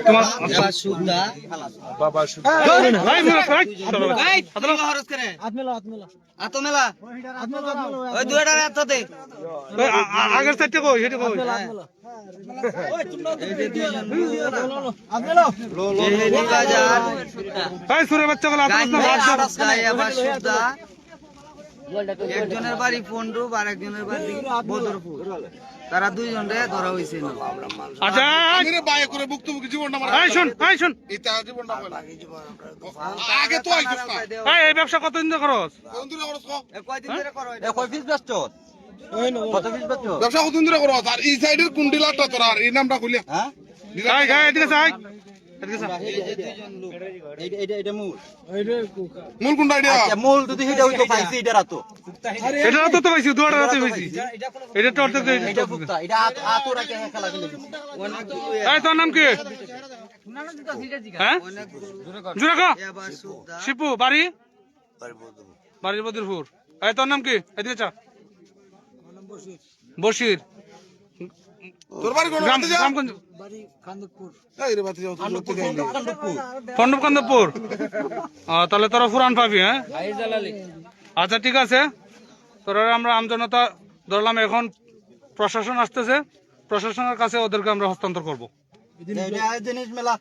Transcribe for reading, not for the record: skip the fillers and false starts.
তোমার বাবা আগের সাইডটা কই সেটা কই এই সুরে বাচ্চা গুলো একজনের বাড়ি পন্ডুপ আর একজনের বাড়ি বদরপুর, তারা দুইজন রে ধরা হয়েছে। আচ্ছা এই ব্যবসা কতদিন ধরে করস? ব্যবসা কতদিন ধরে করো? আর এই সাইডের কুন্ডিলাটা তোর আর এই নামটা খুলে মূল কোনটা আইডিয়া? মূল যদি সেটা হইতো পাইছি এটা রাতো এটা তো তো পাইছি দুয়াটা রাতে পাইছি এটা তো অর্ধেক এটা ফুকতা এটা আতো রাখে খেলা খেলে দিছি। এই তোর নাম কি? হ্যাঁ জুরাকা শিপু বাড়ি বাড়ি বদরপুর। এই তোর নাম কি? এদিকে চা। বশির। তোর বাড়ি কোন গ্রাম বাড়ি? গ্রামগঞ্জ এই রে বাতি যাও তুই লোক থেকে আইলি। পন্ডবকান্দপুর। তাহলে তোরা ফুরান পাবি। হ্যাঁ আচ্ছা ঠিক আছে, তোরা আমরা আমজনতা ধরলাম। এখন প্রশাসন আসতেছে, প্রশাসনের কাছে ওদেরকে আমরা হস্তান্তর করবো। জিনিস মেলা